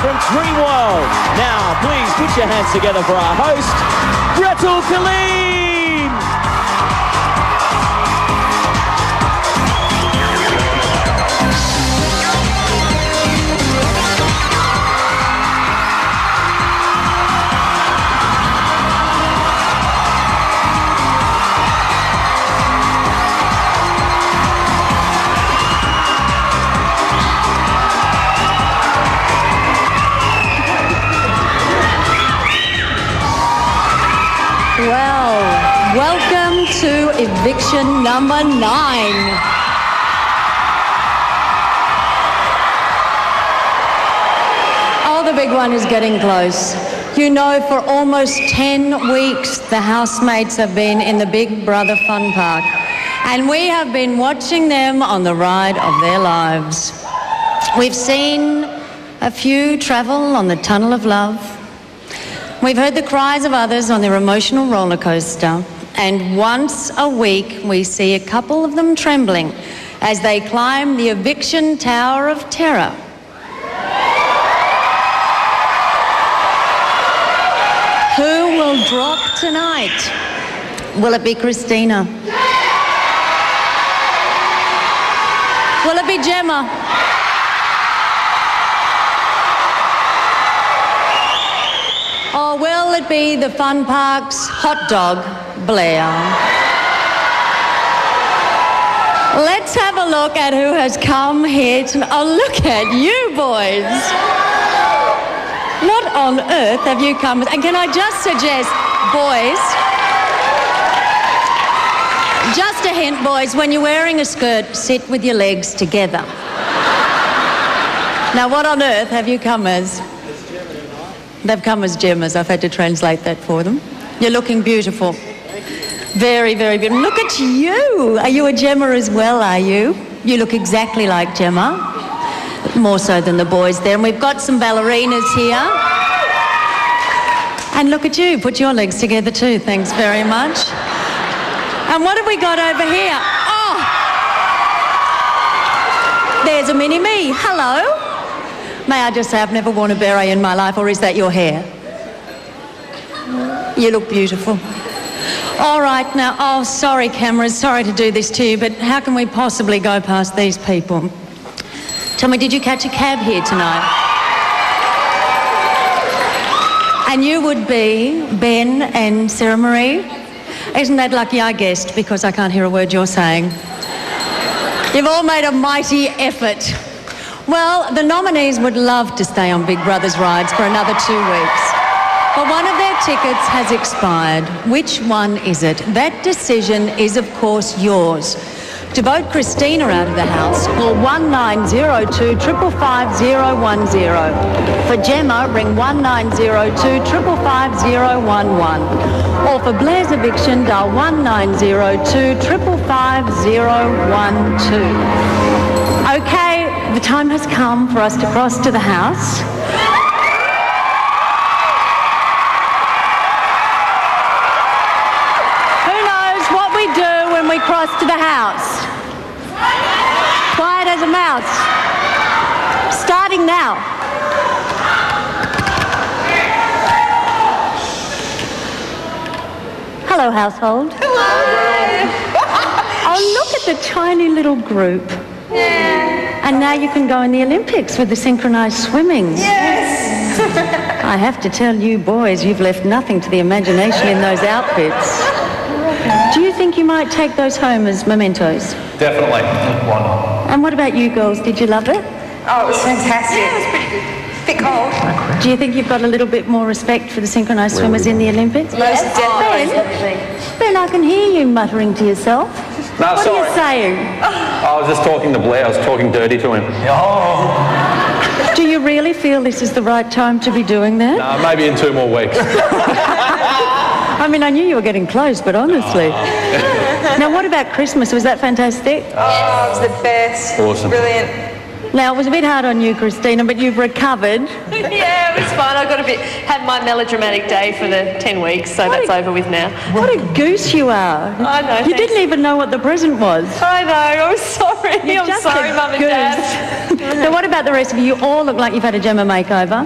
from Dream World. Now, please put your hands together for our host, Gretel Colleen. Well, welcome to eviction number 9. Oh, the big one is getting close. You know, for almost 10 weeks, the housemates have been in the Big Brother Fun Park, and we have been watching them on the ride of their lives. We've seen a few travel on the tunnel of love. We've heard the cries of others on their emotional roller coaster, and once a week we see a couple of them trembling as they climb the eviction tower of terror. Who will drop tonight? Will it be Christina? Will it be Gemma? Or will it be the Fun Park's hot dog, Blair? Let's have a look at who has come here tonight. Oh, look at you boys. What on earth have you come with? And can I just suggest, boys, just a hint, boys, when you're wearing a skirt, sit with your legs together. Now, what on earth have you come as? They've come as Gemmas. I've had to translate that for them. You're looking beautiful. Very, very beautiful. Look at you. Are you a Gemma as well, are you? You look exactly like Gemma. More so than the boys there. And we've got some ballerinas here. And look at you. Put your legs together too. Thanks very much. And what have we got over here? Oh! There's a mini-me. Hello. May I just say, I've never worn a beret in my life, or is that your hair? You look beautiful. All right, now, oh, sorry, cameras, sorry to do this to you, but how can we possibly go past these people? Tell me, did you catch a cab here tonight? And you would be Ben and Sarah Marie? Isn't that lucky I guessed, because I can't hear a word you're saying? You've all made a mighty effort. Well, the nominees would love to stay on Big Brother's rides for another 2 weeks. But one of their tickets has expired. Which one is it? That decision is, of course, yours. To vote Christina out of the house, call 1902 555 010. For Gemma, ring 1902 555 011. Or for Blair's eviction, dial 1902 555 012. Okay, the time has come for us to cross to the house. Who knows what we do when we cross to the house? Quiet as a mouse. Starting now. Hello, household. Hello. Oh, look at the tiny little group. Yeah. And now you can go in the Olympics with the synchronised swimming. Yes. I have to tell you boys, you've left nothing to the imagination in those outfits. Do you think you might take those home as mementos? Definitely. One. And what about you girls? Did you love it? Oh, it was fantastic. Yeah, it was pretty good. Bit cold. Do you think you've got a little bit more respect for the synchronised swimmers in the Olympics? Most definitely. Ben, I can hear you muttering to yourself. No, What sorry. are you saying? I was just talking to Blair. I was talking dirty to him. Oh. Do you really feel this is the right time to be doing that? No, maybe in 2 more weeks. I mean, I knew you were getting close, but honestly. Now, what about Christmas? Was that fantastic? Oh, it was the best. Awesome. Brilliant. Now, it was a bit hard on you, Christina, but you've recovered. Yeah, it was fine. I got had my melodramatic day for the 10 weeks, so that's over with now. What a goose you are. I know. You didn't even know what the present was. I know. I'm sorry. I'm just sorry, a Mum and goose. Dad. So what about the rest of you? You all look like you've had a Gemma makeover.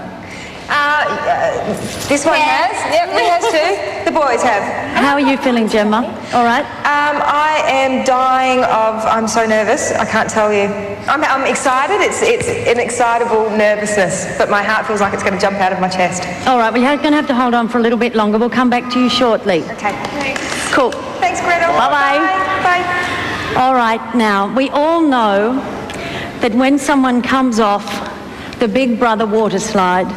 This one has. Yep, he has too. The boys have. How are you feeling, Gemma? All right? I am dying of. I'm so nervous. I can't tell you. I'm excited. It's an excitable nervousness, but my heart feels like it's going to jump out of my chest. All right, we're going to have to hold on for a little bit longer. We'll come back to you shortly. Okay. Thanks. Cool. Thanks, Gretel. Bye-bye. Bye. All right, now, we all know that when someone comes off the Big Brother water slide,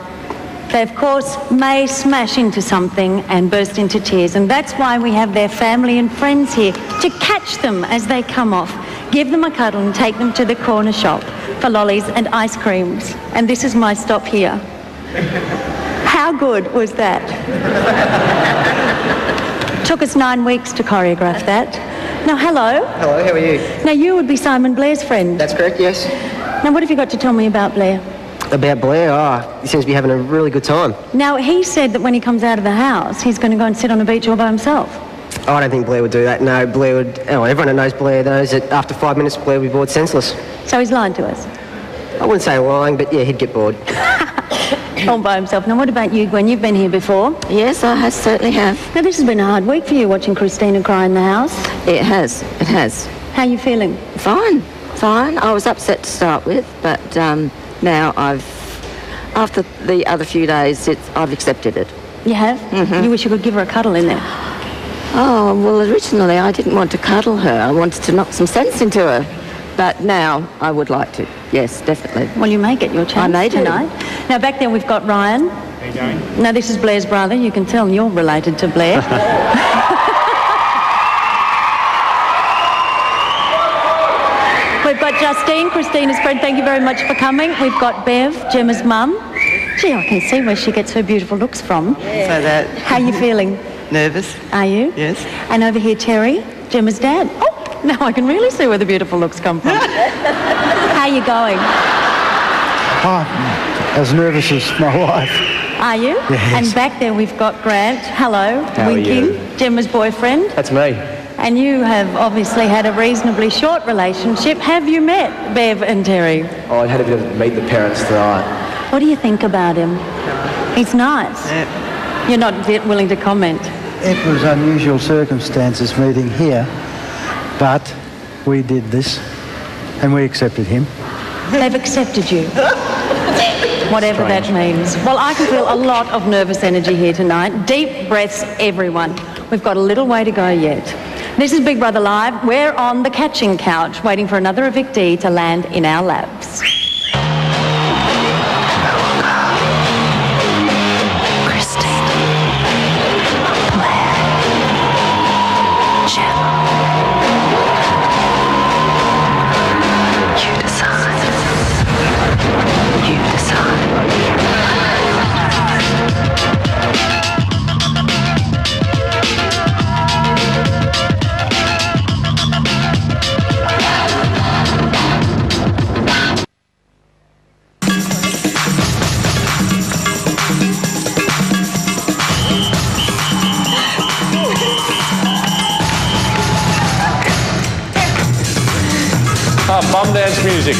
they, of course, may smash into something and burst into tears. And that's why we have their family and friends here to catch them as they come off, give them a cuddle and take them to the corner shop for lollies and ice creams. And this is my stop here. How good was that? Took us 9 weeks to choreograph that. Now, hello. Hello, how are you? Now, you would be Simon Blair's friend. That's correct, yes. Now, what have you got to tell me about Blair? About Blair? He seems to be having a really good time. Now, he said that when he comes out of the house, he's going to go and sit on a beach all by himself. Oh, I don't think Blair would do that. No, Blair would... Oh, everyone who knows Blair knows that after 5 minutes, Blair would be bored senseless. So he's lied to us. I wouldn't say lying, but yeah, he'd get bored. All by himself. Now, what about you, Gwen? You've been here before. Yes, I certainly have. Now, this has been a hard week for you, watching Christina cry in the house. It has. How are you feeling? Fine. I was upset to start with, but now after the other few days, I've accepted it. You have? Mm-hmm. You wish you could give her a cuddle in there. Oh, well, originally I didn't want to cuddle her. I wanted to knock some sense into her. But now I would like to. Yes, definitely. Well, you may get your chance tonight. Now, back there we've got Ryan. How you doing? Now, this is Blair's brother. You can tell you're related to Blair. We've got Justine, Christina's friend. Thank you very much for coming. We've got Bev, Gemma's mum. Gee, I can see where she gets her beautiful looks from. Yeah. So that... How are you feeling? Nervous. Are you? Yes. And over here, Terry, Gemma's dad. Oh, now I can really see where the beautiful looks come from. How are you going? Oh, as nervous as my wife. Are you? Yes. And back there we've got Grant. Hello. How are winking. you? Gemma's boyfriend. That's me. And you have obviously had a reasonably short relationship. Have you met Bev and Terry? Oh, I had a bit of meet the parents tonight. What do you think about him? He's nice. Yep. You're not willing to comment. It was unusual circumstances meeting here, but we did this and we accepted him. They've accepted you. Whatever that means. Well, I can feel a lot of nervous energy here tonight. Deep breaths, everyone. We've got a little way to go yet. This is Big Brother Live. We're on the catching couch, waiting for another evictee to land in our laps. Bum dance music.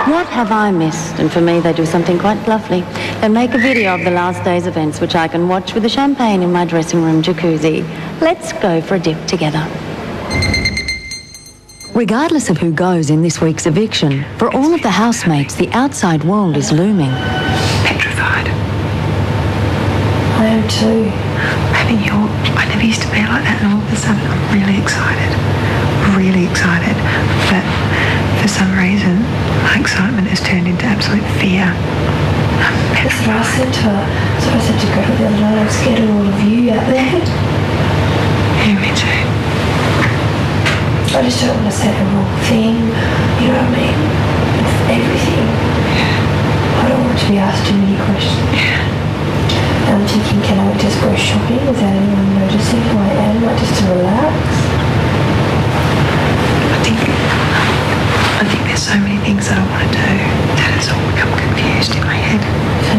What have I missed? And for me, they do something quite lovely. They make a video of the last day's events, which I can watch with the champagne in my dressing room jacuzzi. Let's go for a dip together. Regardless of who goes in this week's eviction, for all of the housemates, the outside world is looming. Petrified. I am too. I never used to be like that, and all of a sudden I'm really excited. But for some reason, my excitement has turned into absolute fear. I'm That's what I said to her. So I said to Gretel the other night, I'm scared of all of you out there. Yeah, me too. I just don't want to say the wrong thing. You know what I mean? It's everything. Yeah. I don't want to be asked too many questions. Yeah. And I'm thinking, can I just go shopping without anyone noticing who I am, like just to relax? I think there's so many things that I want to do that it's all become confused in my head. So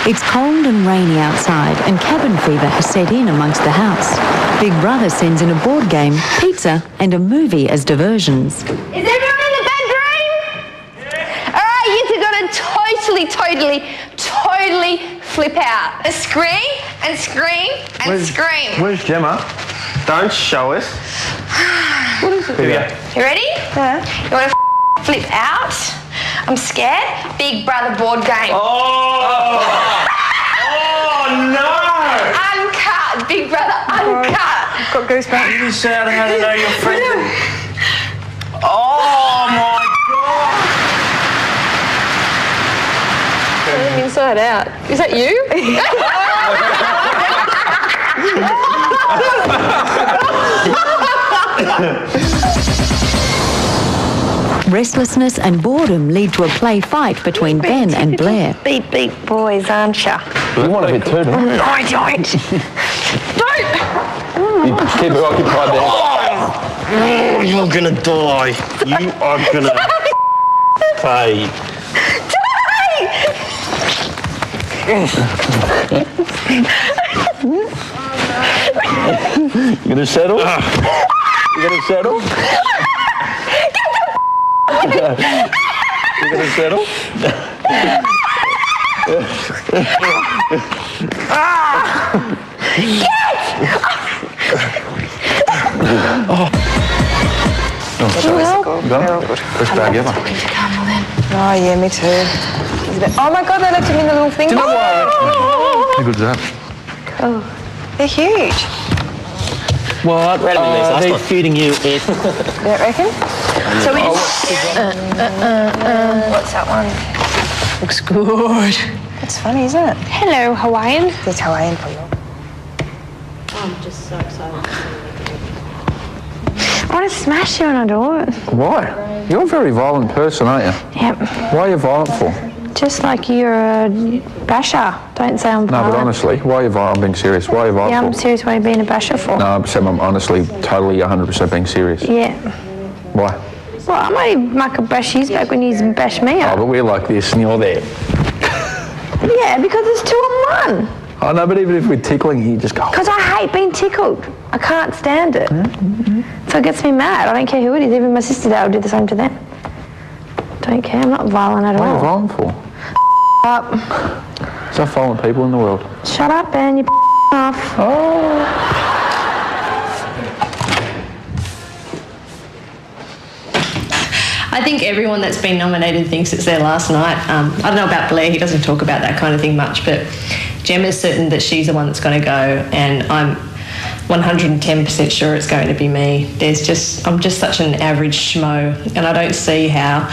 It's cold and rainy outside, and cabin fever has set in amongst the house. Big Brother sends in a board game, pizza, and a movie as diversions. Is everyone in the bedroom? Yeah. All right, you two got to totally flip out. Scream and scream and scream. Where's Gemma? Don't show us. What is it? You ready? Yeah. You want to flip out? I'm scared. Big Brother board game. Oh no! Uncut. Big Brother uncut. I've got goosebumps. You didn't say how to know your friend. Oh my God! Inside out. Is that you? Restlessness and boredom lead to a play fight between Ben and Blair. Beat boys, aren't ya? You want a bit too, don't you? I don't. Don't! You keep it occupied there. Oh, you're gonna die. You are gonna pay. You gonna settle? You gonna settle? You gonna settle? Best bag ever. Oh, yeah, me too. Oh my God, they left him in the little thing. How good is that? Oh, they're huge. What? They're feeding you it. You don't reckon? So we just... what's that one? Looks good. That's funny, isn't it? Hello, Hawaiian. It's Hawaiian for you. I'm just so excited. I want to smash you when I do it. Why? You're a very violent person, aren't you? Yep. Why are you violent for? Just like you're a basher. Don't say I'm No, violent. but honestly, why are you violent? I'm being serious. Why are you violent Yeah, I'm for? serious. What are you being a basher for? No, I'm honestly, totally, 100% being serious. Yeah. Why? Well, I might muck a bash his back when he's bashed me Oh, up. but we're like this and you're there. Yeah, because it's 2 on 1. Oh, no, but even if we're tickling, you just go... Because I hate being tickled. I can't stand it. So it gets me mad. I don't care who it is. Even my sister dad will do the same to them. Don't care. I'm not violent at What are you all. violent for? Up. There's no violent people in the world. Shut up, Ben. You off. Oh. I think everyone that's been nominated thinks it's their last night. I don't know about Blair, he doesn't talk about that kind of thing much, but Gemma's certain that she's the one that's going to go, and I'm 110% sure it's going to be me. I'm just such an average schmo, and I don't see how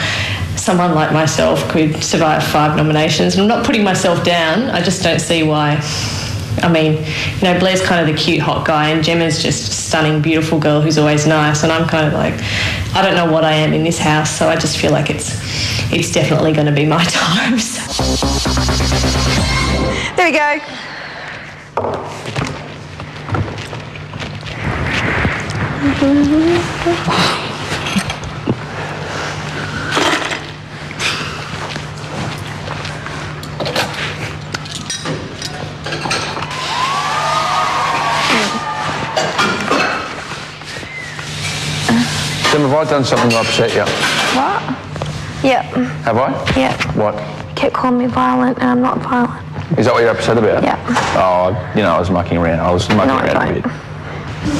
someone like myself could survive 5 nominations. And I'm not putting myself down, I just don't see why. I mean, you know, Blair's kind of the cute, hot guy, and Gemma's just a stunning, beautiful girl who's always nice, and I'm kind of like, I don't know what I am in this house, so I just feel like it's definitely going to be my time. So. There we go. Tim, have I done something to upset you? What? Yep. Have I? Yep. What? You kept calling me violent, and I'm not violent. Is that what you're upset about? Yeah. Oh, you know, I was mucking around. I was mucking around a bit.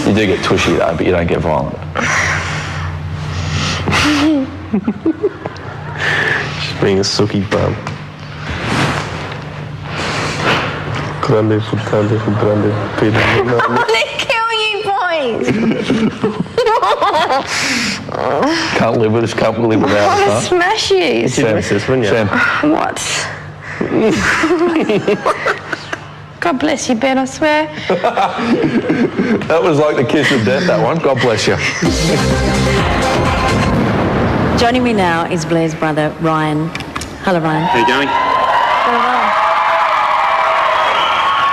You do get tushy though, but you don't get violent. She's being a sooky bum. Grande for grande for grande. They're killing you, boys. Can't live with us, can't live without us, huh? Smash you. Sam. What? God bless you, Ben, I swear. That was like the kiss of death, that one. God bless you. Joining me now is Blair's brother, Ryan. Hello, Ryan. How are you going? Very well.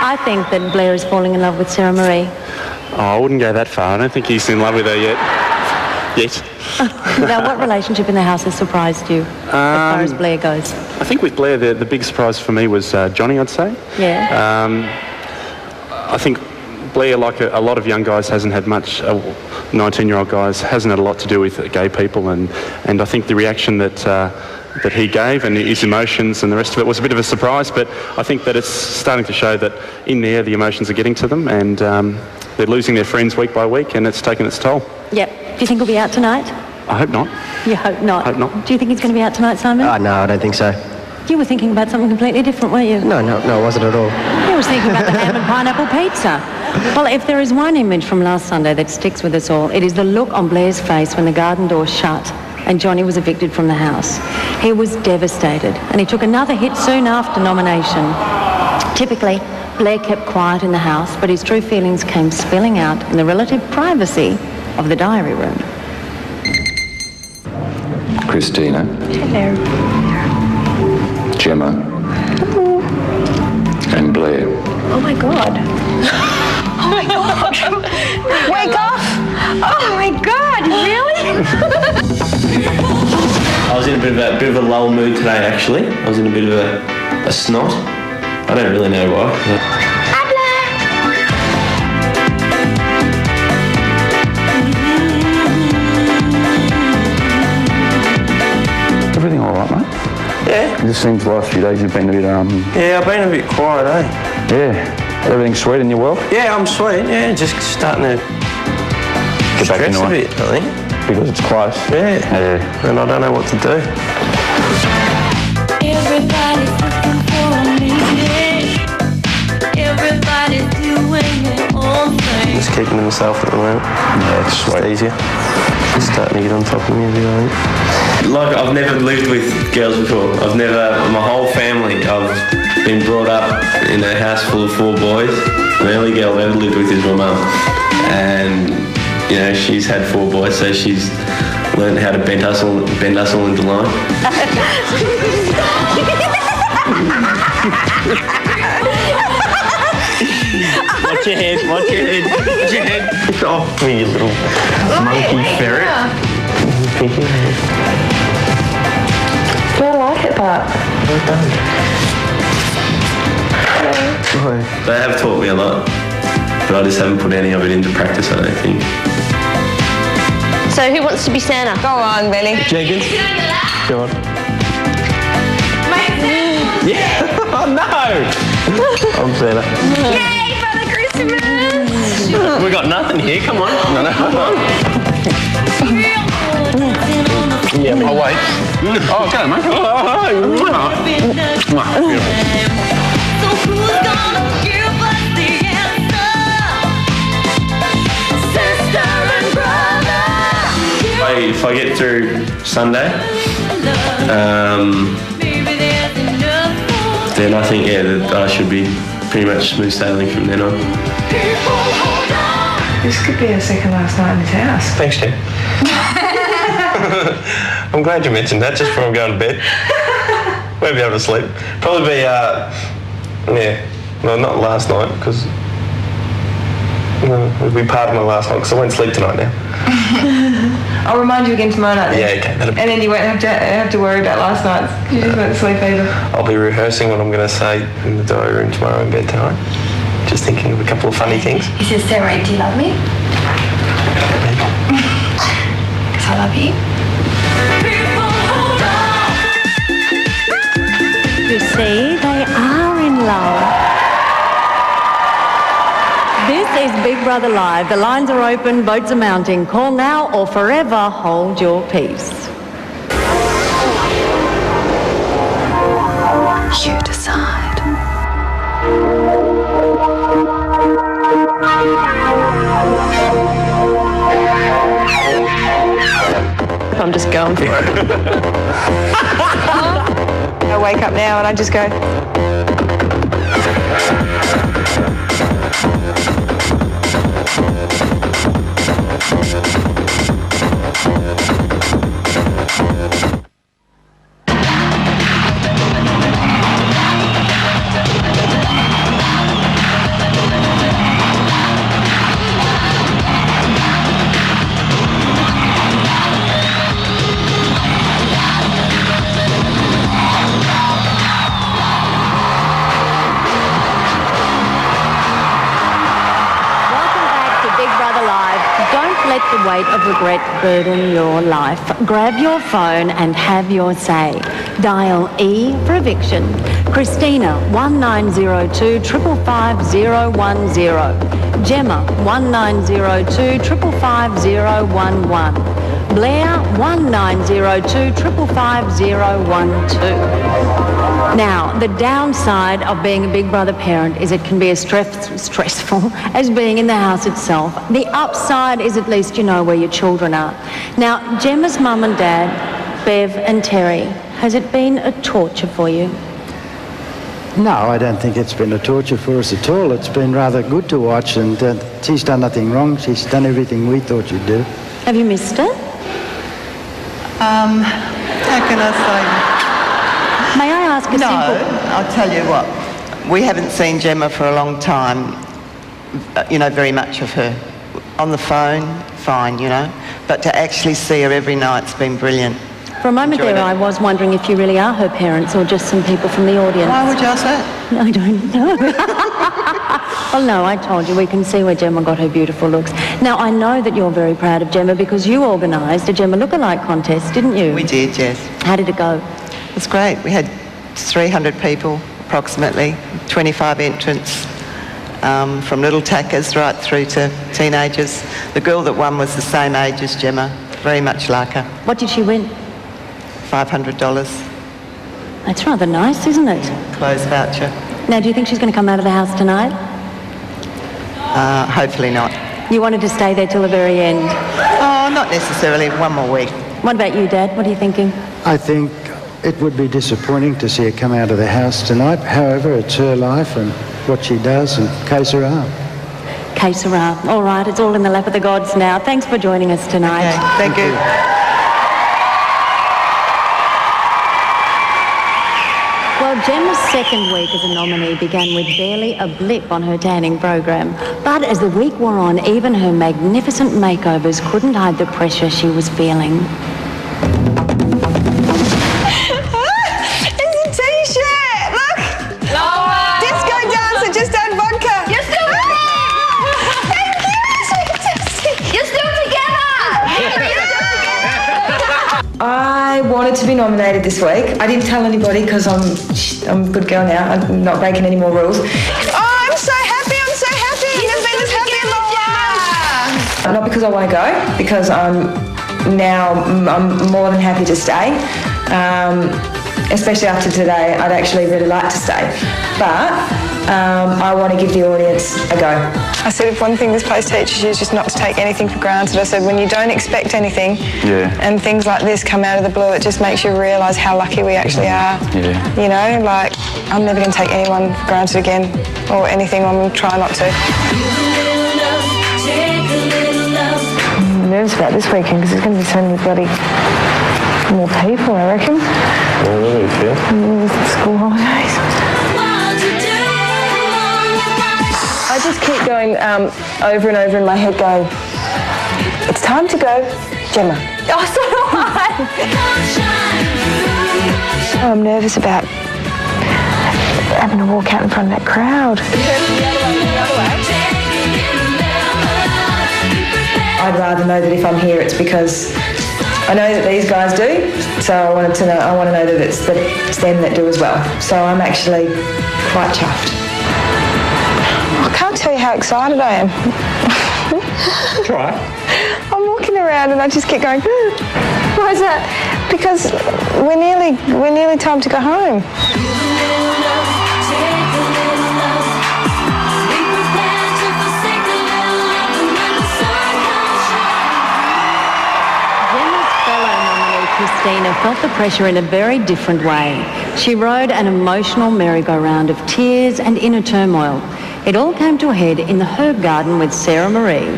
I think that Blair is falling in love with Sarah Marie. Oh, I wouldn't go that far. I don't think he's in love with her yet. Now, what relationship in the house has surprised you as far as Blair goes? I think with Blair, the big surprise for me was Johnny, I'd say. Yeah. I think Blair, like a lot of young guys, hasn't had much, 19-year-old guys, hasn't had a lot to do with gay people, and I think the reaction that he gave and his emotions and the rest of it was a bit of a surprise, but I think that it's starting to show that in there the emotions are getting to them, and they're losing their friends week by week, and it's taken its toll. Yep. Do you think he'll be out tonight? I hope not. You hope not? Hope not. Do you think he's going to be out tonight, Simon? No, I don't think so. You were thinking about something completely different, weren't you? No, I wasn't at all. I was thinking about the ham and pineapple pizza. Well, if there is one image from last Sunday that sticks with us all, it is the look on Blair's face when the garden door shut and Johnny was evicted from the house. He was devastated, and he took another hit soon after nomination. Typically, Blair kept quiet in the house, but his true feelings came spilling out in the relative privacy of the diary room. Christina. Hello. Gemma. And Blair. Oh my God. Oh my God. Wake up. Oh my God, really? I was in a bit of a lull mood today, actually. I was in a bit of a snot. I don't really know why. Everything all right, mate? Yeah. It just seems the last few days you've been a bit, Yeah, I've been a bit quiet, eh? Yeah. Everything's sweet in your world? Yeah, I'm sweet, yeah. Just starting to Get back into a it. bit, I think. Because it's close. Yeah. Yeah. And I don't know what to do. Everybody's looking for me. Everybody's doing their own thing. Just keeping to myself at the moment. Yeah, it's sweet. Easier. Just starting to get on top of me a bit, I think. Like, I've never lived with girls before. My whole family, I've been brought up in a house full of 4 boys. The only girl I've ever lived with is my mum. And, you know, she's had 4 boys, so she's learned how to bend us all into line. Watch your head, watch your head, watch your head. Get off me, you little monkey ferret. Do I like it, but... They have taught me a lot, but I just haven't put any of it into practice, I don't think. So who wants to be Santa? Go on, Benny. Jenkins? Go on. Yeah! Oh no! I'm Santa. Yay, Father Christmas! We got nothing here, come on. No, come on. Yeah, oh, wait. Oh, go, mate. Beautiful. If I get through Sunday, then I think, that I should be pretty much smooth sailing from then on. This could be our second last night in this house. Thanks, Jen. I'm glad you mentioned that just before I'm going to bed. Won't be able to sleep. Probably be, well, not last night, because it'll be part of my last night, because I won't sleep tonight now. I'll remind you again tomorrow night then. Yeah, okay. And then you won't have to worry about last night's, because you just won't sleep either. I'll be rehearsing what I'm going to say in the diary room tomorrow in bed tonight. Just thinking of a couple of funny things. He says, Sarah, do you love me? Because I love you. You see, they are in love. This is Big Brother Live. The lines are open, votes are mounting. Call now or forever hold your peace. You decide. I'm just going for it. I wake up now and I just go, let the weight of regret burden your life. Grab your phone and have your say. Dial E for eviction. Christina 1902 555 010. Gemma 1902 555 011. Blair 1902 555 012. Now, the downside of being a Big Brother parent is it can be as stressful as being in the house itself. The upside is at least you know where your children are. Now, Gemma's mum and dad, Bev and Terry, has it been a torture for you? No, I don't think it's been a torture for us at all. It's been rather good to watch, and she's done nothing wrong. She's done everything we thought she'd do. Have you missed her? How can I say? May I ask a simple... No, I'll tell you what. We haven't seen Gemma for a long time, very much of her. On the phone, fine, but to actually see her every night's been brilliant. For a moment there, I was wondering if you really are her parents or just some people from the audience. Why would you ask that? I don't know. Well, no, I told you, we can see where Gemma got her beautiful looks. Now, I know that you're very proud of Gemma because you organised a Gemma lookalike contest, didn't you? We did, yes. How did it go? It was great. We had 300 people, approximately, 25 entrants, from little tackers right through to teenagers. The girl that won was the same age as Gemma, very much like her. What did she win? $500. That's rather nice, isn't it? Clothes voucher. Now, do you think she's going to come out of the house tonight? Hopefully not. You wanted to stay there till the very end? Oh, not necessarily. One more week. What about you, Dad? What are you thinking? I think it would be disappointing to see her come out of the house tonight. However, it's her life and what she does, and que sera. Que sera. All right, it's all in the lap of the gods now. Thanks for joining us tonight. Okay, thank you. Well, Gemma's second week as a nominee began with barely a blip on her tanning program. But as the week wore on, even her magnificent makeovers couldn't hide the pressure she was feeling. It's a t-shirt, look! Disco dancer, just add vodka. You're still You're still together! I wanted to be nominated this week. I didn't tell anybody because I'm a good girl now. I'm not breaking any more rules. Oh, I'm so happy! I'm so happy! I've never been this happy in my life. Not because I want to go, because I'm more than happy to stay. Especially after today, I'd actually really like to stay. But I want to give the audience a go. I said if one thing this place teaches you is just not to take anything for granted. I said when you don't expect anything and things like this come out of the blue, it just makes you realise how lucky we actually are. Yeah. I'm never going to take anyone for granted again or anything. I'm going to try not to. I'm nervous about this weekend because there's going to be so many bloody more people, I reckon. School holidays. I just keep going over and over in my head going, it's time to go, Gemma. Oh, so do I. I'm nervous about having to walk out in front of that crowd. I'd rather know that if I'm here it's because I know that these guys do, so I want to know that it's them that do as well. So I'm actually quite chuffed. I can't tell you how excited I am. Try. I'm walking around and I just keep going, why is that? Because we're nearly time to go home. Gemma's fellow Christina felt the pressure in a very different way. She rode an emotional merry-go-round of tears and inner turmoil. It all came to a head in the herb garden with Sarah Marie.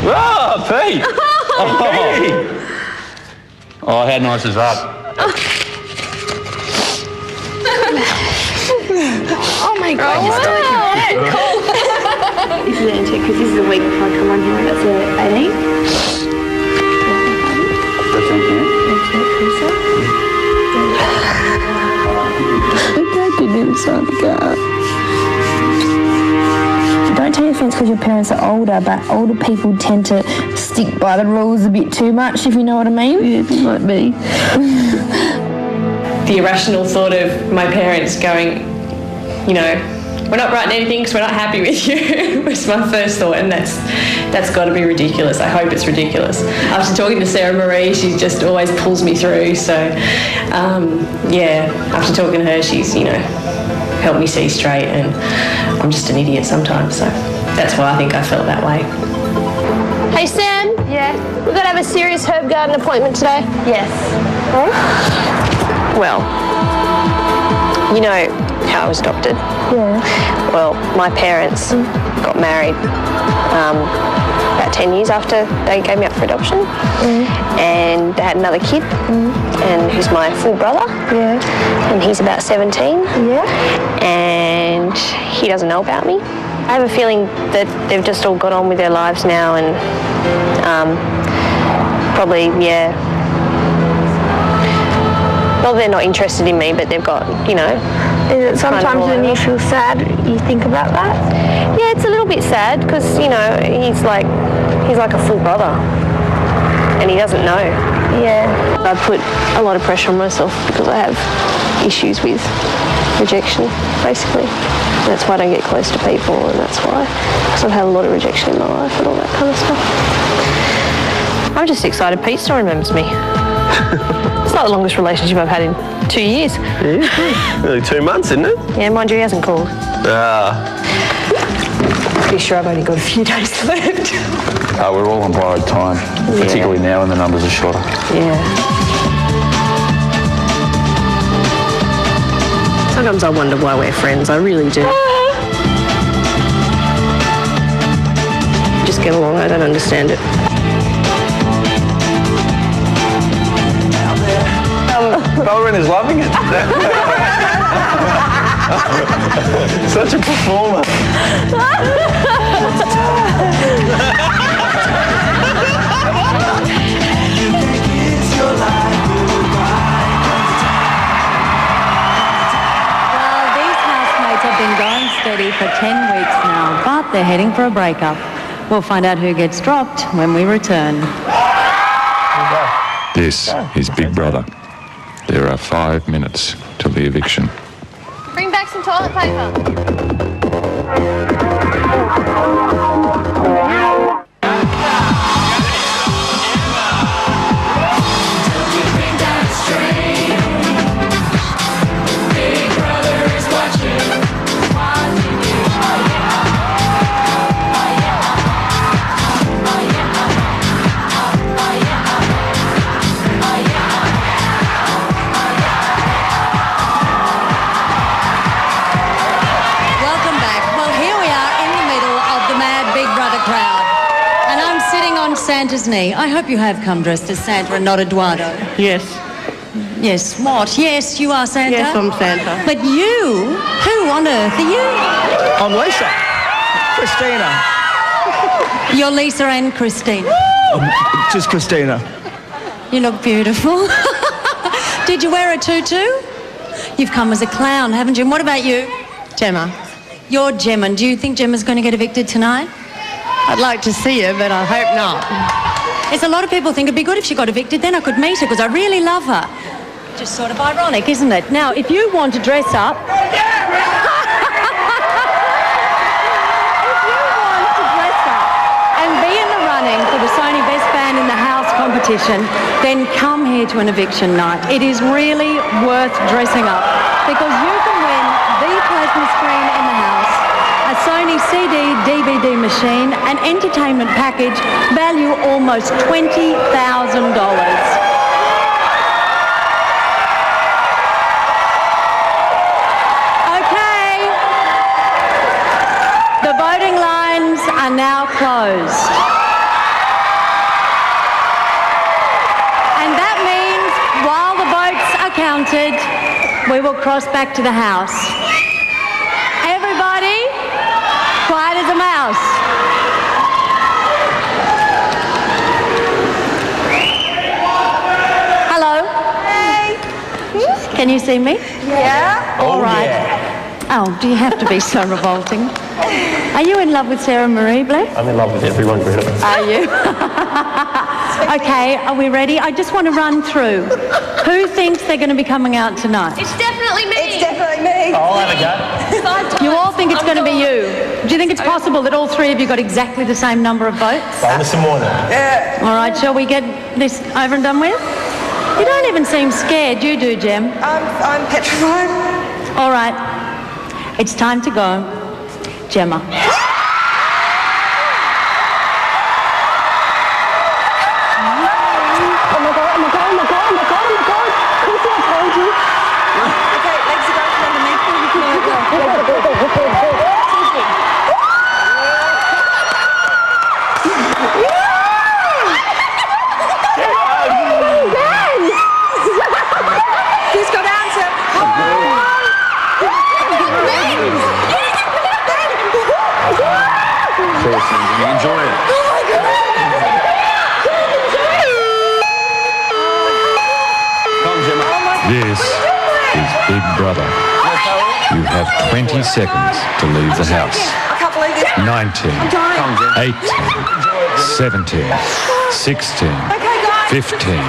Oh, Pete! Oh, how nice is that? Oh my God. Cool. This is antique because this is a week before I come on here. That's the 18th. That's okay. Dad didn't inside the car. Don't take offence because your parents are older, but older people tend to stick by the rules a bit too much, if you know what I mean. Yeah, it might be. The irrational thought of my parents going, you know, we're not writing anything because we're not happy with you was my first thought, and that's got to be ridiculous. I hope it's ridiculous. After talking to Sarah Marie, she just always pulls me through. So, yeah, after talking to her, she's, you know, helped me see straight, and I'm just an idiot sometimes. So that's why I think I felt that way. Hey Sam. Yeah. We've got to have a serious herb garden appointment today. Yes. Well, you know how I was adopted? Yeah. Well, my parents got married about 10 years after they gave me up for adoption. And they had another kid, and who's my full brother. Yeah. And he's about 17. Yeah. And he doesn't know about me. I have a feeling that they've just all got on with their lives now, and probably, yeah. Well, they're not interested in me, but they've got, you know. Is it sometimes when you feel sad, you think about that? Yeah, it's a little bit sad because, you know, he's like a full brother, and he doesn't know. Yeah. I put a lot of pressure on myself because I have issues with rejection, basically. That's why I don't get close to people, and that's why, because I've had a lot of rejection in my life and all that kind of stuff. I'm just excited Pete still remembers me. It's not the longest relationship I've had in 2 years. Yeah, nearly 2 months, isn't it? Yeah, mind you, he hasn't called. Pretty sure I've only got a few days left. We're all on borrowed time, particularly now when the numbers are shorter. Yeah. Sometimes I wonder why we're friends, I really do. Just get along, I don't understand it. Bellerin is loving it. Such a performer. Have been going steady for 10 weeks now, but they're heading for a breakup. We'll find out who gets dropped when we return. This is Big Brother. There are 5 minutes till the eviction. Bring back some toilet paper. Santa's knee. I hope you have come dressed as Santa and not Eduardo. Yes. Yes, what? Yes, you are Santa? Yes, I'm Santa. But you? Who on earth are you? I'm Lisa. Christina. You're Lisa and Christina. Just Christina. You look beautiful. Did you wear a tutu? You've come as a clown, haven't you? And what about you? Gemma. You're Gemma. Do you think Gemma's going to get evicted tonight? I'd like to see her, but I hope not. There's a lot of people think it'd be good if she got evicted, then I could meet her because I really love her. Just sort of ironic, isn't it? Now, if you want to dress up... and be in the running for the Sony Best Band in the House competition, then come here to an eviction night. It is really worth dressing up because you can win the plasma screen in the house, a Sony CD, DVD machine, an entertainment package value almost $20,000. The voting lines are now closed. And that means while the votes are counted, we will cross back to the House. Everybody, quiet as a mouse. Hello. Hey. Can you see me? Yeah. All right. Yeah. Oh, do you have to be so revolting? Are you in love with Sarah Marie, Blair? I'm in love with everyone, Greta. Are you? Okay, are we ready? I just want to run through. Who thinks they're going to be coming out tonight? It's definitely me. It's definitely me. I'll have a go. You all think it's going to be you. Do you think it's possible that all three of you got exactly the same number of votes? Bonus some more now. Yeah. All right, shall we get this over and done with? You don't even seem scared. You do, Jem. I'm petrified. All right, it's time to go. Gemma. Who's got answer? Enjoy it. Come, Gemma. This is Big Brother. You have 20 seconds to leave the house. I can't believe this. 19, I'm dying. 18, 17, 16, 15,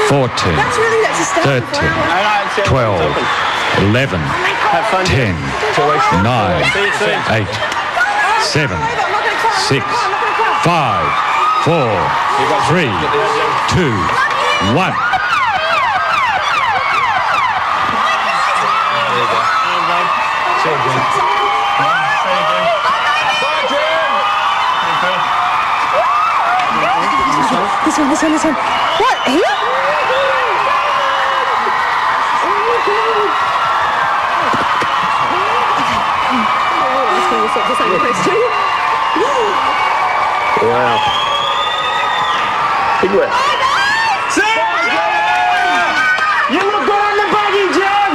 14, That's a start. 13, 12, 11, 10, 9, 8, 7, 6, 5, 4, 3, 2, 1. This one. What? Here? Wow. Big wet. You look good on the buggy, Jem!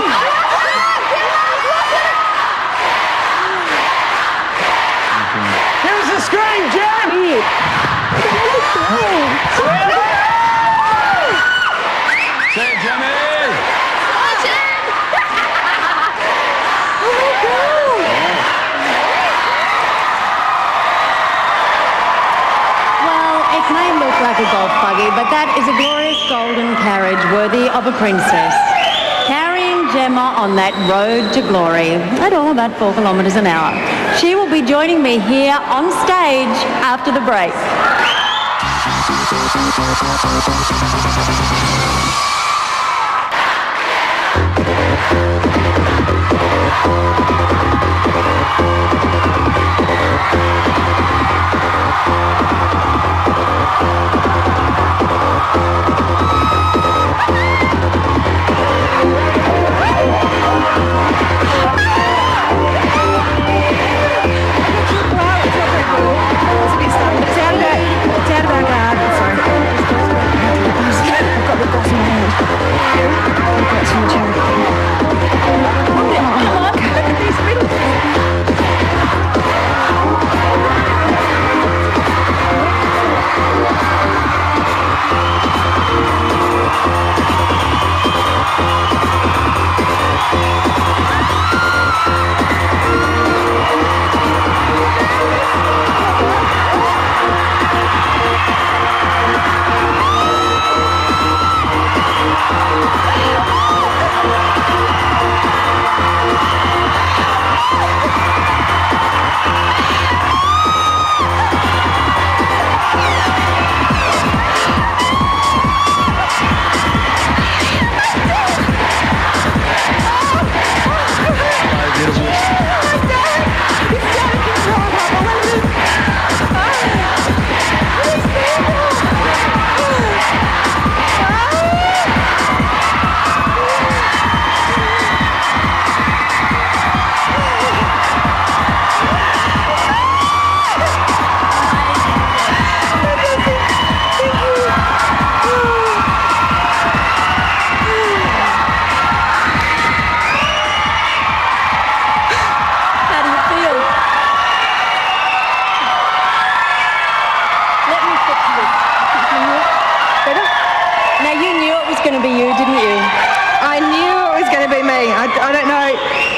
Here's the screen, Jem! Say it, Jimmy! Well, it may look like a golf buggy, but that is a glorious golden carriage worthy of a princess. Carrying Gemma on that road to glory at all about 4 kilometres an hour. She will be joining me here on stage after the break. It's out of our garden, sorry.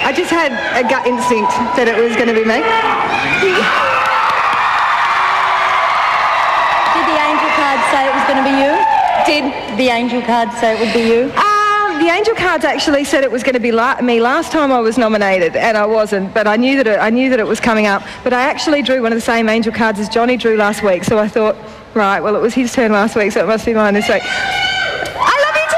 I just had a gut instinct that it was going to be me. Did the angel card say it was going to be you? Did the angel card say it would be you? The angel cards actually said it was going to be me last time I was nominated, and I wasn't. But I knew that it was coming up. But I actually drew one of the same angel cards as Johnny drew last week. So I thought, right, well, it was his turn last week, so it must be mine this week. I love you too.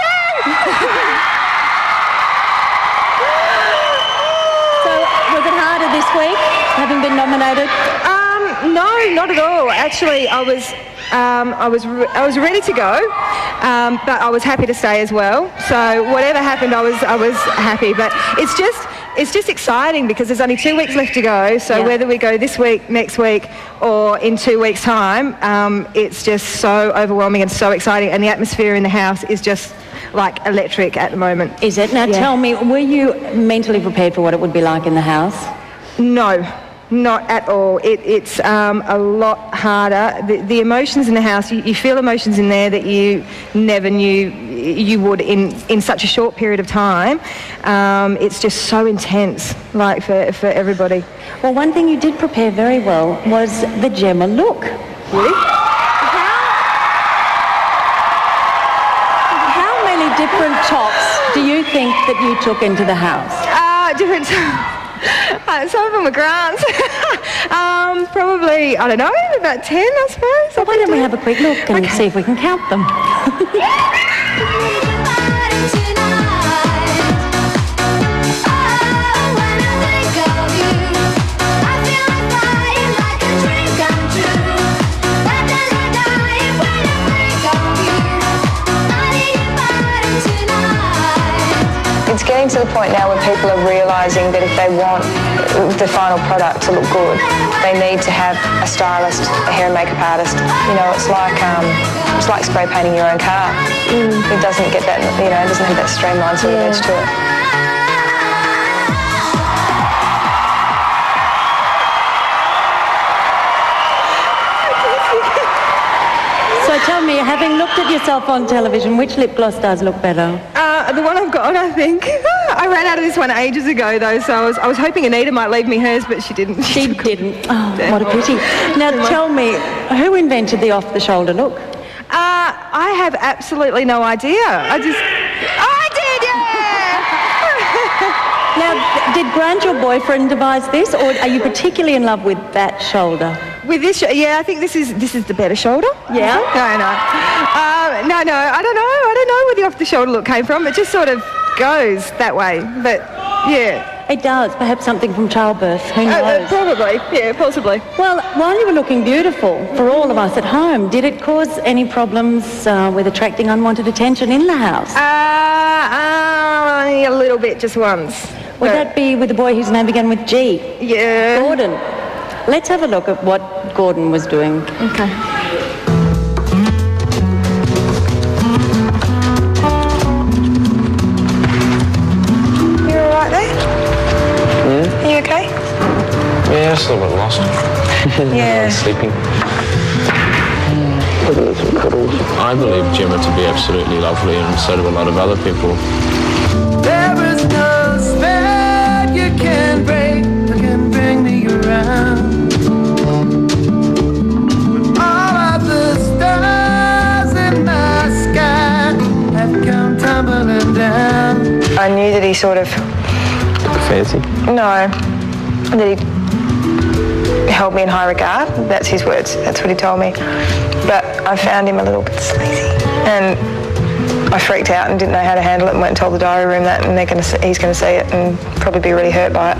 So was it harder this week, having been nominated? No, not at all. Actually, I was ready to go, but I was happy to stay as well. So whatever happened, I was happy. But it's just exciting because there's only 2 weeks left to go. So whether we go this week, next week, or in 2 weeks' time, it's just so overwhelming and so exciting. And the atmosphere in the house is just like electric at the moment. Is it? Now tell me, were you mentally prepared for what it would be like in the house? No. Not at all. It's a lot harder. The emotions in the house, you feel emotions in there that you never knew you would in such a short period of time. It's just so intense, like for everybody. Well, one thing you did prepare very well was the Gemma look. Really? How many different tops do you think that you took into the house? Different. Some of them are grants. Probably, I don't know, about 10, I suppose. Well, why don't we have a quick look and see if we can count them? It's getting to the point now where people are realising that if they want the final product to look good, they need to have a stylist, a hair and makeup artist. You know, it's like spray painting your own car. It doesn't get that, you know, it doesn't have that streamlined sort of edge to it. So tell me, having looked at yourself on television, which lip gloss does look better? The one I've got on, I think. I ran out of this one ages ago, though, so I was hoping Anita might leave me hers, but she didn't. She didn't. Oh, what a pity. Now tell me, who invented the off-the-shoulder look? I have absolutely no idea. I did, yeah! Now, did Grant, your boyfriend, devise this, or are you particularly in love with that shoulder? With this, yeah, I think this is the better shoulder. Yeah? No, I don't know where the off-the-shoulder look came from. It just sort of goes that way, but yeah. It does. Perhaps something from childbirth. Who knows? Probably, yeah, possibly. Well, while you were looking beautiful for all of us at home, did it cause any problems with attracting unwanted attention in the house? A little bit, just once. Would that be with the boy whose name began with G? Yeah. Gordon. Let's have a look at what Gordon was doing. Okay. You all right there? Yeah? Are you okay? Yeah, just a little bit lost. Yeah. Sleeping. I believe Gemma to be absolutely lovely, and so do a lot of other people. There is no spell you can break that can bring me around. All of the stars in my sky have come tumbling down. I knew that he sort of... Fancy? No. That he held me in high regard. That's his words. That's what he told me. But I found him a little bit sleazy. And I freaked out and didn't know how to handle it and went and told the diary room that, and he's going to see it and probably be really hurt by it.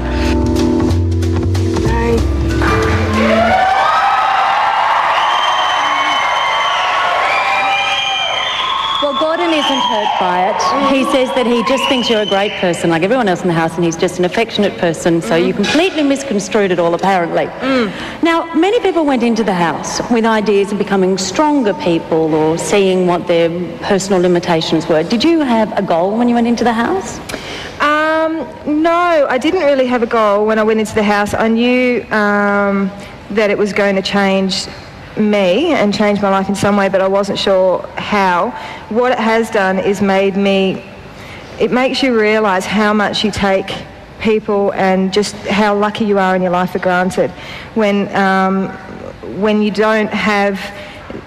Well, Gordon isn't hurt by it. He says that he just thinks you're a great person, like everyone else in the house, and he's just an affectionate person, so you completely misconstrued it all, apparently. Now, many people went into the house with ideas of becoming stronger people or seeing what their personal limitations were. Did you have a goal when you went into the house? No, I didn't really have a goal when I went into the house. I knew that it was going to change me and change my life in some way, but I wasn't sure how. What it has done is it makes you realise how much you take people and just how lucky you are in your life for granted. When you don't have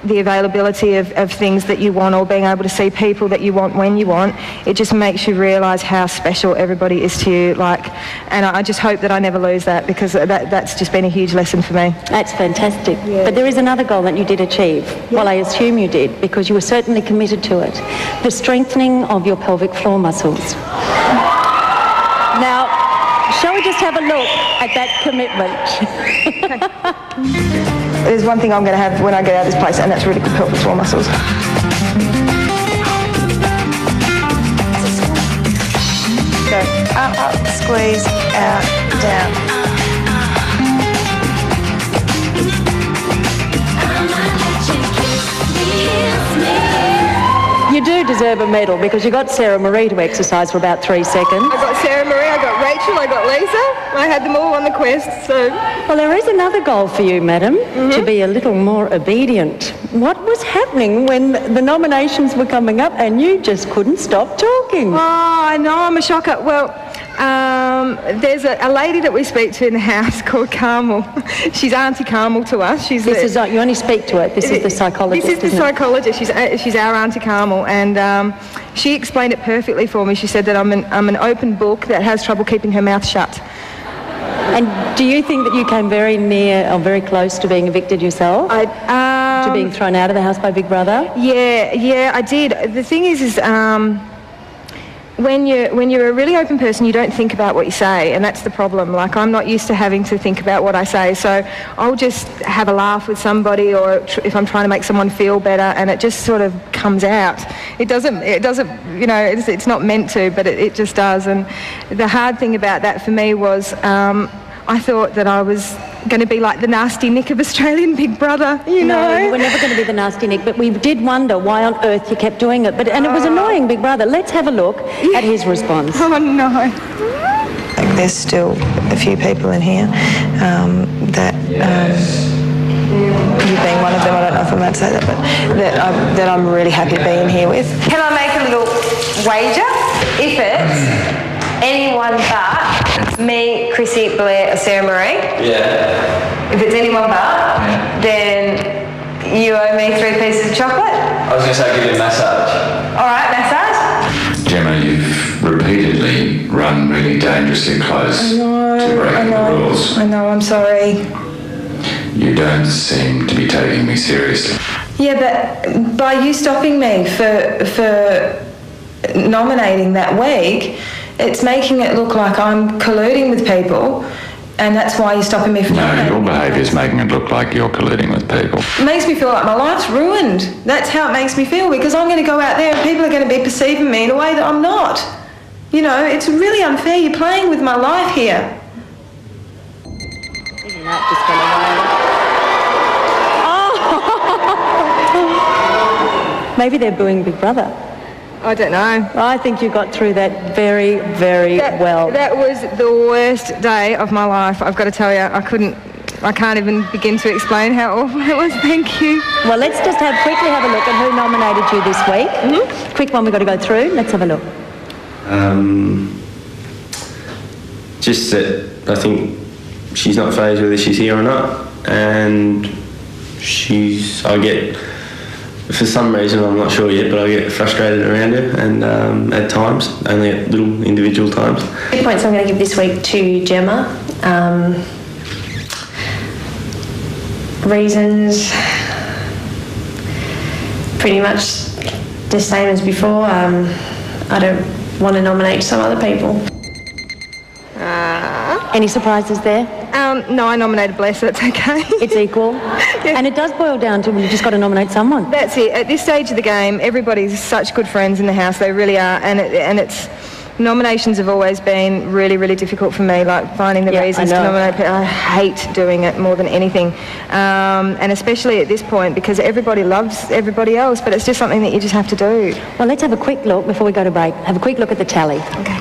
the availability of things that you want, or being able to see people that you want when you want, it just makes you realise how special everybody is to you. And I just hope that I never lose that, because that's just been a huge lesson for me. That's fantastic. Yeah. But there is another goal that you did achieve. Yeah. Well, I assume you did, because you were certainly committed to it. The strengthening of your pelvic floor muscles. Now, shall we just have a look at that commitment? There's one thing I'm going to have when I get out of this place, and that's really good pelvic floor muscles. Go up, squeeze, out, down. You do deserve a medal, because you got Sarah Marie to exercise for about 3 seconds. I got Sarah Marie, I got Rachel, I got Lisa. I had them all on the quest, so... Well, there is another goal for you, madam, to be a little more obedient. What was happening when the nominations were coming up and you just couldn't stop talking? Oh, I know, I'm a shocker. Well, there's a lady that we speak to in the house called Carmel. She's Auntie Carmel to us. You only speak to it. This is the psychologist. This is the psychologist. She's our Auntie Carmel, and she explained it perfectly for me. She said that I'm an open book that has trouble keeping her mouth shut. And do you think that you came very near or very close to being evicted yourself? To being thrown out of the house by Big Brother? Yeah, I did. The thing is when you're a really open person, you don't think about what you say, and that's the problem. I'm not used to having to think about what I say, so I'll just have a laugh with somebody, or if I'm trying to make someone feel better, and it just sort of comes out. It doesn't, it's not meant to, but it just does. And the hard thing about that for me was I thought that I was going to be like the nasty Nick of Australian Big Brother, you know. No, you were never going to be the nasty Nick, but we did wonder why on earth you kept doing it. And it was annoying, Big Brother. Let's have a look at his response. Oh, no. There's still a few people in here that... you being one of them, I don't know if I'm allowed to say that, but that I'm really happy being here with. Can I make a little wager? If it's anyone but me, Chrissy, Blair, or Sarah Marie. Yeah. If it's anyone but, then you owe me 3 pieces of chocolate. I was going to say give you a massage. All right, massage. Gemma, you've repeatedly run really dangerously close to breaking the rules. I know, I'm sorry. You don't seem to be taking me seriously. Yeah, but by you stopping me for nominating that week, it's making it look like I'm colluding with people, and that's why you're stopping me from nominating. No, your behaviour is making it look like you're colluding with people. It makes me feel like my life's ruined. That's how it makes me feel, because I'm going to go out there and people are going to be perceiving me in a way that I'm not. You know, it's really unfair. You're playing with my life here. Isn't that just gone away? Oh! Maybe they're booing Big Brother. I don't know. I think you got through that very, very well. That was the worst day of my life, I've got to tell you. I can't even begin to explain how awful it was. Thank you. Well, let's just quickly have a look at who nominated you this week. Quick one we've got to go through. Let's have a look. Just that I think she's not phased whether she's here or not, and for some reason, I'm not sure yet, but I get frustrated around her, and at times, only at little individual times. 2 points I'm going to give this week to Gemma. Reasons, pretty much the same as before. I don't want to nominate some other people. Any surprises there? No, I nominated Blair, so it's okay. It's equal. Yeah. And it does boil down to you just got to nominate someone. That's it. At this stage of the game, everybody's such good friends in the house. They really are. And it's nominations have always been really, really difficult for me, like finding the reasons to nominate people. I hate doing it more than anything. And especially at this point, because everybody loves everybody else, but it's just something that you just have to do. Well, let's have a quick look before we go to break. Have a quick look at the tally. Okay.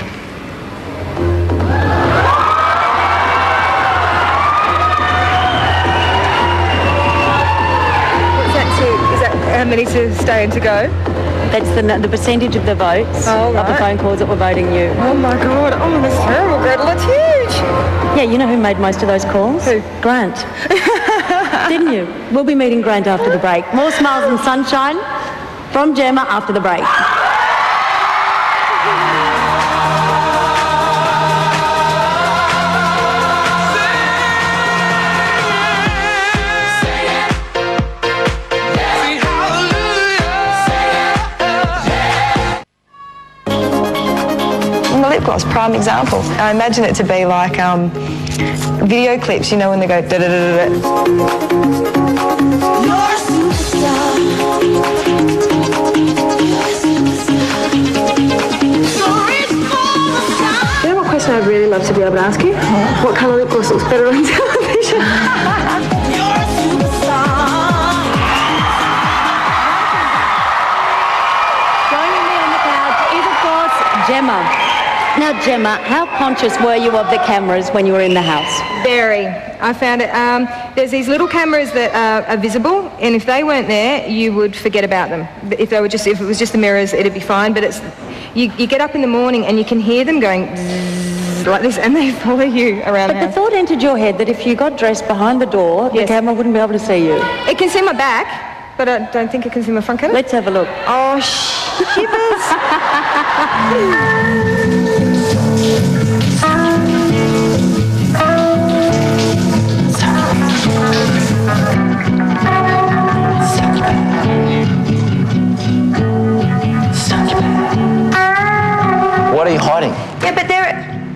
How many to stay and to go? That's the percentage of the votes of the phone calls that were voting you. Oh my God. Oh, that's terrible, Gretel. That's huge. Yeah, you know who made most of those calls? Who? Grant. Didn't you? We'll be meeting Grant after the break. More smiles and sunshine from Gemma after the break. The lip gloss, prime example. I imagine it to be like video clips, you know, when they go da da da da. You know what question I'd really love to be able to ask you? What colour lip gloss looks better on television? Joining me on the couch is, of course, Gemma. Now, Gemma, how conscious were you of the cameras when you were in the house? Very. I found it. There's these little cameras that are visible, and if they weren't there, you would forget about them. If it was just the mirrors, it'd be fine. But you get up in the morning and you can hear them going zzz, like this, and they follow you around the But house. the thought entered your head that if you got dressed behind the door, the camera wouldn't be able to see you. It can see my back, but I don't think it can see my front camera. Let's have a look. Oh, shivers. What are you hiding? Yeah, but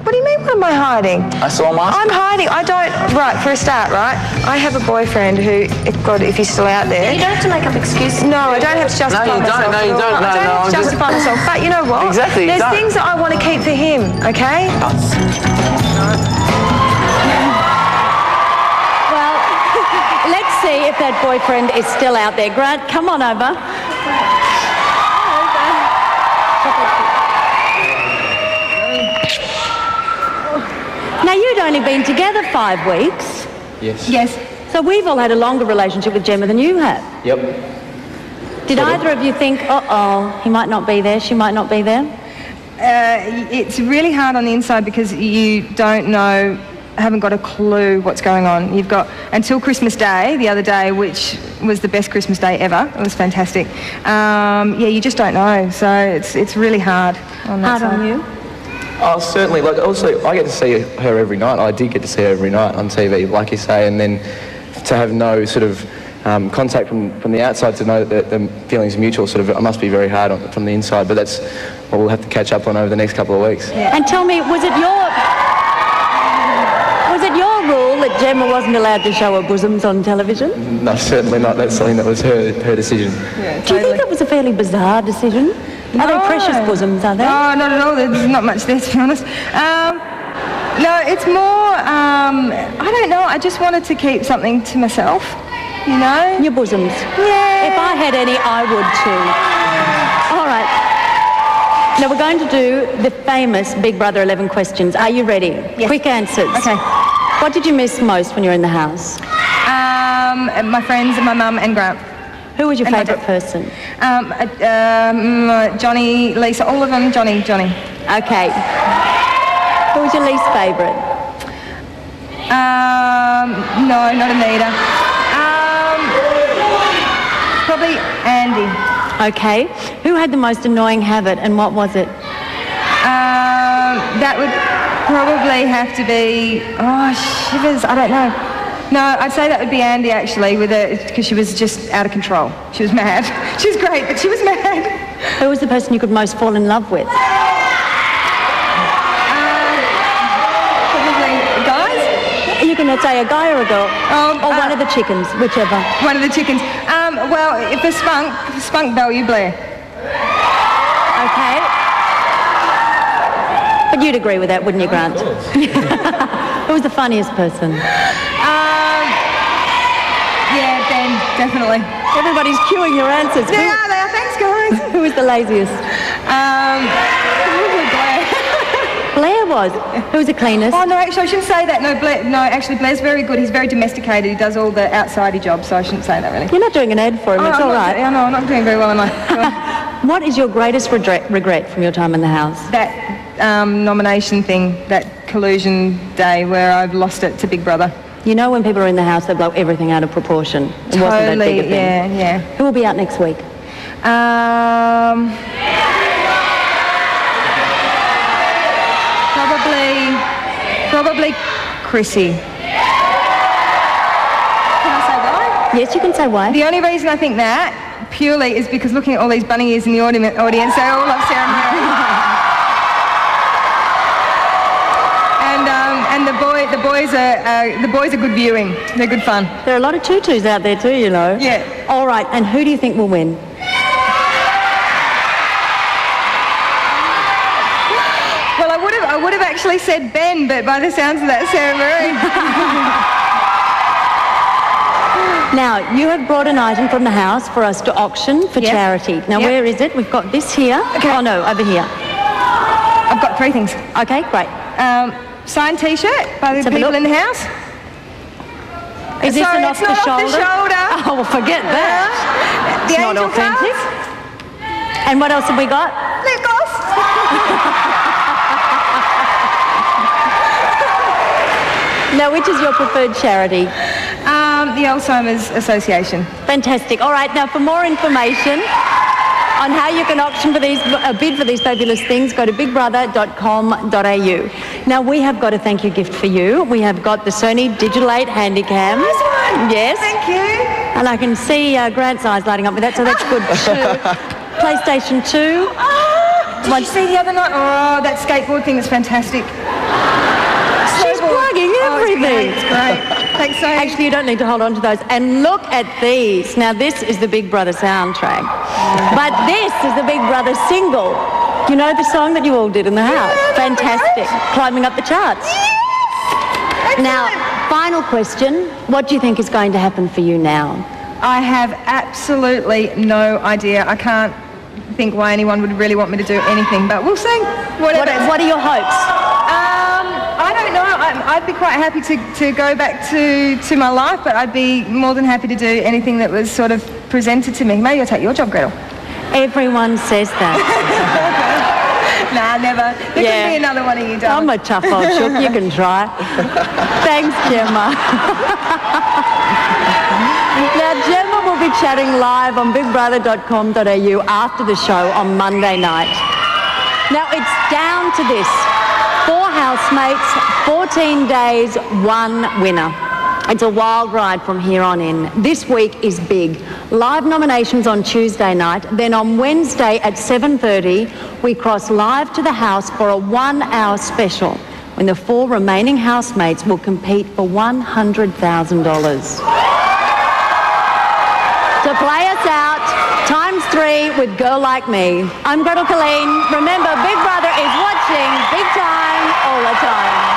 what do you mean, what am I hiding? I saw him asking. I'm hiding. I don't... Right, for a start, right? I have a boyfriend who, God, if he's still out there... You don't have to make up excuses. No, I don't have to justify myself. No, you don't. I don't have to justify myself. But you know what? Exactly, you There's don't. things that I want to keep for him, okay? Well, let's see if that boyfriend is still out there. Grant, come on over. Now, you'd only been together 5 weeks. Yes. Yes. So we've all had a longer relationship with Gemma than you have. Yep. Did either of you think, uh-oh, he might not be there, she might not be there? It's really hard on the inside because you don't know, haven't got a clue what's going on. You've got until Christmas Day, the other day, which was the best Christmas day ever. It was fantastic. Yeah, you just don't know. So it's really hard on that Hard side. on you? Oh, certainly. Like, also, I get to see her every night. I did get to see her every night on TV, like you say, and then to have no sort of contact from the outside, to know that the feelings are mutual, sort of, it must be very hard from the inside. But that's what we'll have to catch up on over the next couple of weeks. Yeah. And tell me, was it your rule that Gemma wasn't allowed to show her bosoms on television? No, certainly not. That's something that was her decision. Yeah, Do you think that was a fairly bizarre decision? Are they precious bosoms, are they? No, not at all. There's not much there, to be honest. No, it's more, I don't know, I just wanted to keep something to myself, you know? Your bosoms? Yeah. If I had any, I would too. All right. Now we're going to do the famous Big Brother 11 questions. Are you ready? Yes. Quick answers. Okay. What did you miss most when you were in the house? My friends, my mum and Grant. Who was your And my favourite dad. person? Johnny, Lisa, all of them, Johnny. Okay. Who was your least favourite? No, not Anita. Probably Andy. Okay. Who had the most annoying habit and what was it? That would probably have to be, shivers, I don't know. No, I'd say that would be Andy, actually, because she was just out of control. She was mad. She was great, but she was mad. Who was the person you could most fall in love with? Probably guys. You can say a guy or a girl. Or one of the chickens, whichever. One of the chickens. Well, if the spunk bell, you Blair. Okay. But you'd agree with that, wouldn't you, Grant? Who was the funniest person? Yeah, Ben, definitely. Everybody's queuing your answers. They are. Thanks, guys. Who was the laziest? Probably Blair. Blair was. Who was the cleanest? Oh, no, actually, I shouldn't say that. No, Blair's very good. He's very domesticated. He does all the outsidey jobs, so I shouldn't say that, really. You're not doing an ad for him. It's all right. I know, I'm not doing very well, am I? What is your greatest regret from your time in the House? That nomination thing, that collusion day where I've lost it to Big Brother. You know when people are in the House, they blow everything out of proportion. It wasn't that big a thing. Yeah. Who will be out next week? Probably Chrissy. Can I say why? Yes, you can say why. The only reason I think that, purely, is because looking at all these bunny ears in the audience, they all love Sarah Mary. And the boys are good viewing. They're good fun. There are a lot of tutus out there too, you know. Yeah. All right, and who do you think will win? Well, I would have actually said Ben, but by the sounds of that, Sarah Mary. Now, you have brought an item from the House for us to auction for charity. Now, where is it? We've got this here. Okay. Oh, no, over here. I've got 3 things. Okay, great. Signed T-shirt by the people in the House. Is this an off the shoulder? Off the shoulder. Oh, well, forget that. The It's not angel authentic. cards. And what else have we got? Lip gloss. Now, which is your preferred charity? The Alzheimer's Association. Fantastic. All right, now for more information on how you can auction for these, bid for these fabulous things, go to bigbrother.com.au. Now, we have got a thank you gift for you. We have got the Sony Digital 8 Handycam. Nice one. Yes. Thank you. And I can see Grant's eyes lighting up with that, so that's good too. PlayStation 2. Did you see the other night? Oh, that skateboard thing is fantastic. She's plugging everything. It's great. Thanks so much. Actually, you don't need to hold on to those. And look at these. Now, this is the Big Brother soundtrack. But this is the Big Brother single. You know the song that you all did in the House? Fantastic. Climbing up the charts. Yes. Now, final question. What do you think is going to happen for you now? I have absolutely no idea. I can't think why anyone would really want me to do anything, but we'll see. What are your hopes? I don't know. I'd be quite happy to go back to my life, but I'd be more than happy to do anything that was sort of presented to me. Maybe I'll take your job, Gretel. Everyone says that. Nah, never. There could be another one of you, darling. I'm a tough old chook. You can try. Thanks, Gemma. Now, Gemma will be chatting live on bigbrother.com.au after the show on Monday night. Now, it's down to this. 4 housemates, 14 days, 1 winner. It's a wild ride from here on in. This week is big. Live nominations on Tuesday night. Then on Wednesday at 7:30, we cross live to the House for a 1-hour special when the 4 remaining housemates will compete for $100,000. To play us out, ×3 with Girl Like Me. I'm Gretel Colleen. Remember, Big Brother is watching big time all the time.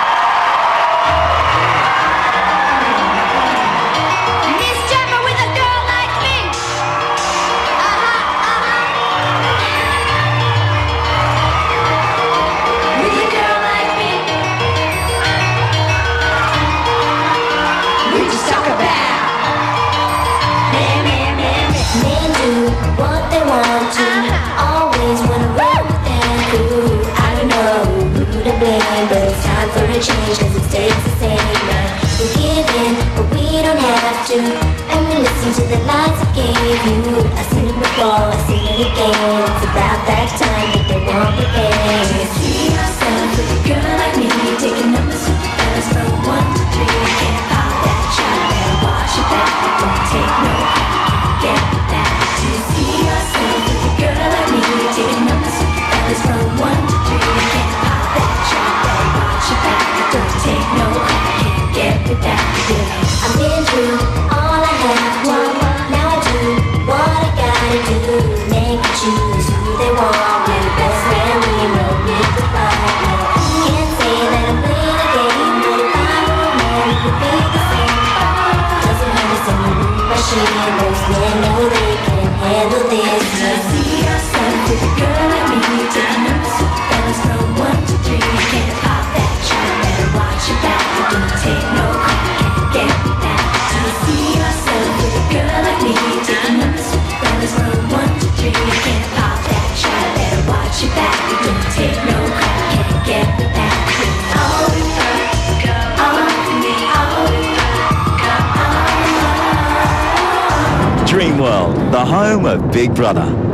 Change cause it stays the same now. We give in, but we don't have to. And we listen to the lies I gave you. I've seen it before, I've seen it again. It's about that time that they want again. See yourself with a girl like me, taking numbers with the fellas from 1 to 3. Can't pop that shot, better watch your back. Don't take no crap, get that. Do you see yourself with a girl like me, taking numbers with the fellas from 1 to 3. Can't pop that shot, better watch your back. Don't take no crap, can't get with that. I've been through all I have to. Now I do what I gotta do. Make you choose who they want. We're the best man we know with the fire. Can't say that I'm playing a game, but if I were a man, it would be the same. Doesn't hurt us in the room machine. Most men know they can handle this. See yourself with a girl like me, taking numbers with the fellas from 1 to 3. Can't pop that shot, better watch your back. Don't take no crap, can't get with that. Do you see yourself with a girl like me, taking numbers with the fellas from 1 to 3. Can't pop that the home of Big Brother.